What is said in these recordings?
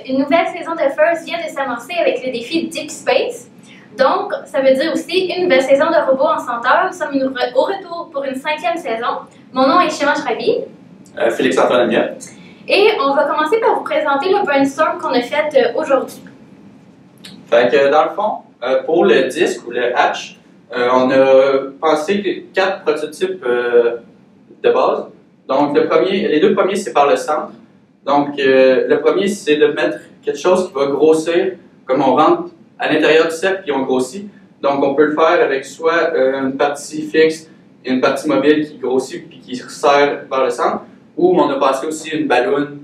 une nouvelle saison de First vient de s'amorcer avec le défi Deep Space. Donc, ça veut dire aussi une nouvelle saison de Robots en Centaure. Nous sommes au retour pour une 5e saison. Mon nom est Shema Shrabi. Félix-Antoine Amiot. Et on va commencer par vous présenter le brainstorm qu'on a fait aujourd'hui. Fait que dans le fond, pour le disque ou le hatch, on a pensé 4 prototypes de base. Donc, les deux premiers, c'est par le centre. Donc, le premier, c'est de mettre quelque chose qui va grossir, comme on rentre à l'intérieur du cercle puis on grossit. Donc, on peut le faire avec soit une partie fixe et une partie mobile qui grossit puis qui resserre vers le centre, ou on a passé aussi une ballonne,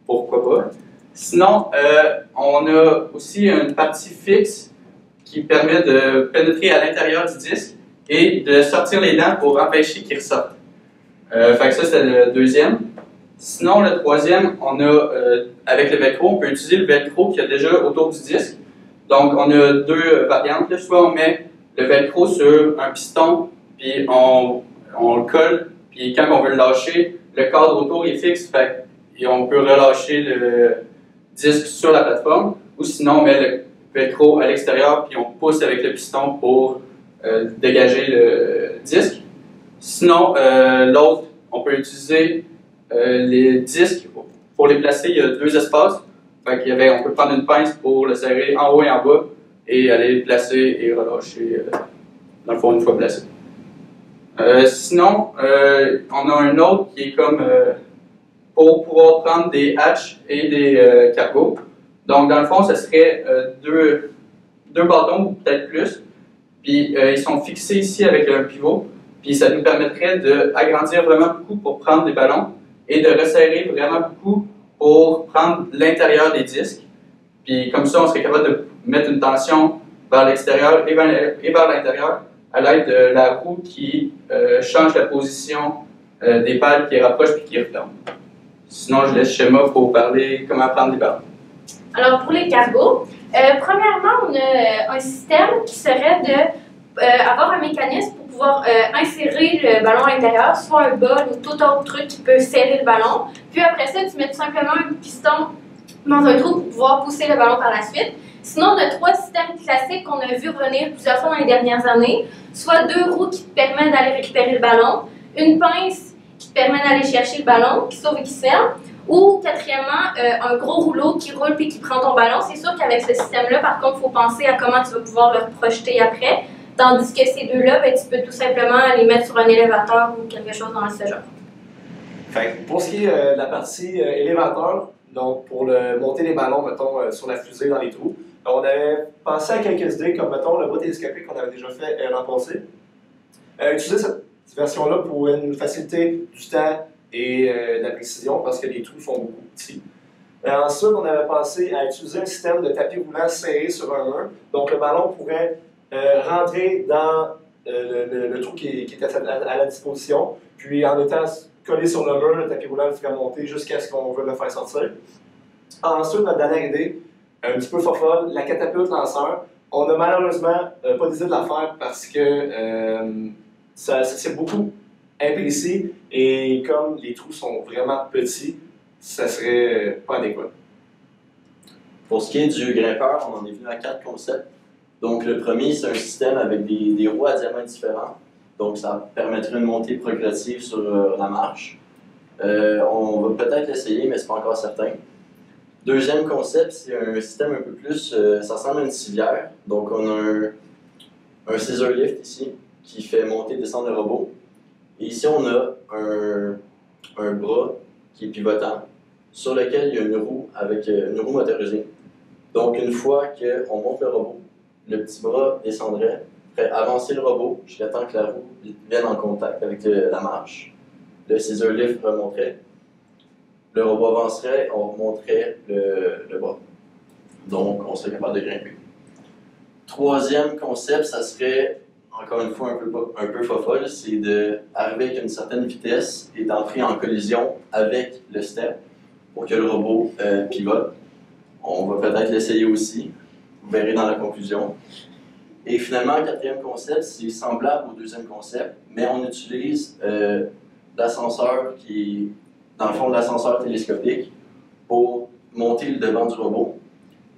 pourquoi pas. Sinon, on a aussi une partie fixe qui permet de pénétrer à l'intérieur du disque et de sortir les dents pour empêcher qu'ils ressortent. Fait que ça, c'est le deuxième. Sinon, le troisième, on a, avec le velcro, on peut utiliser le velcro qu'il y a déjà autour du disque. Donc, on a deux variantes. Là. Soit on met le velcro sur un piston, puis on le colle, puis quand on veut le lâcher, le cadre autour est fixe, fait, et on peut relâcher le disque sur la plateforme. Ou sinon, on met le velcro à l'extérieur, puis on pousse avec le piston pour dégager le disque. Sinon, l'autre, on peut utiliser les disques. Pour les placer, il y a deux espaces. Fait on peut prendre une pince pour le serrer en haut et en bas et aller le placer et relâcher dans le fond une fois placé. Sinon, on a un autre qui est comme pour pouvoir prendre des hatches et des cargos. Donc, dans le fond, ce serait deux bâtons ou peut-être plus. Puis, ils sont fixés ici avec un pivot. Puis, ça nous permettrait d'agrandir vraiment beaucoup pour prendre des ballons et de resserrer vraiment beaucoup pour prendre l'intérieur des disques. Puis comme ça, on serait capable de mettre une tension vers l'extérieur et vers l'intérieur à l'aide de la roue qui change la position des pales qui rapprochent puis qui referment. Sinon, je laisse Shema pour parler comment prendre des ballons. Alors, pour les cargos, premièrement, on a un système qui serait d'avoir un mécanisme pour pouvoir insérer le ballon à l'intérieur, soit un bol ou tout autre truc qui peut serrer le ballon. Puis après ça, tu mets tout simplement un piston dans un trou pour pouvoir pousser le ballon par la suite. Sinon, on a 3 systèmes classiques qu'on a vu revenir plusieurs fois dans les dernières années. Soit 2 roues qui te permettent d'aller récupérer le ballon, une pince qui te permet d'aller chercher le ballon, qui s'ouvre et qui se ferme, ou quatrièmement, un gros rouleau qui roule puis qui prend ton ballon. C'est sûr qu'avec ce système-là, par contre, il faut penser à comment tu vas pouvoir le projeter après. Tandis que ces deux-là, ben, tu peux tout simplement les mettre sur un élévateur ou quelque chose dans ce genre. Fait, pour ce qui est de la partie élévateur, donc pour monter les ballons, mettons, sur la fusée dans les trous, on avait pensé à quelques idées, comme mettons le bras télescopique qu'on avait déjà fait l'an passé. Utiliser cette version-là pour nous faciliter du temps et de la précision parce que les trous sont beaucoup petits. Ensuite, on avait pensé à utiliser un système de tapis roulant serré sur un mur. Donc le ballon pourrait rentrer dans le trou qui était à la disposition, puis en étant collé sur le mur, le tapis roulant le ferait monter jusqu'à ce qu'on veut le faire sortir. Ensuite, notre dernière idée, un petit peu fofolle, la catapulte lanceur. On n'a malheureusement pas décidé de la faire parce que c'est beaucoup imprécis et comme les trous sont vraiment petits, ça serait pas adéquat. Pour ce qui est du grimpeur, on en est venu à 4 concepts. Donc, le premier, c'est un système avec des roues à diamètres différents. Donc, ça permettrait une montée progressive sur la marche. On va peut-être l'essayer, mais ce n'est pas encore certain. Deuxième concept, c'est un système un peu plus, ça ressemble à une civière. Donc, on a un scissor lift ici qui fait monter et descendre le robot. Et ici, on a un bras qui est pivotant sur lequel il y a une roue avec une roue motorisée. Donc, une fois qu'on monte le robot, le petit bras descendrait, ferait avancer le robot jusqu'à temps que la roue vienne en contact avec la marche. Le scissor lift remonterait, le robot avancerait, on remonterait le bras. Donc, on serait capable de grimper. Troisième concept, ça serait, encore une fois, un peu fofolle, c'est d'arriver avec une certaine vitesse et d'entrer en collision avec le step pour que le robot pivote. On va peut-être l'essayer aussi. Vous verrez dans la conclusion. Et finalement, le quatrième concept, c'est semblable au deuxième concept, mais on utilise l'ascenseur qui est, dans le fond, l'ascenseur télescopique pour monter le devant du robot.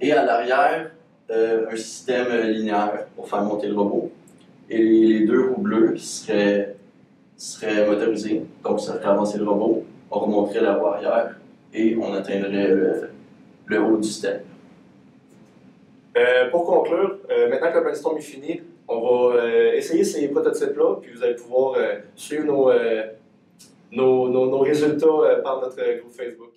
Et à l'arrière, un système linéaire pour faire monter le robot. Et les deux roues bleues seraient motorisées, donc ça ferait avancer le robot, on remonterait la roue arrière et on atteindrait le haut du step. Pour conclure, maintenant que le brainstorm est fini, on va essayer ces prototypes-là, puis vous allez pouvoir suivre nos résultats par notre groupe Facebook.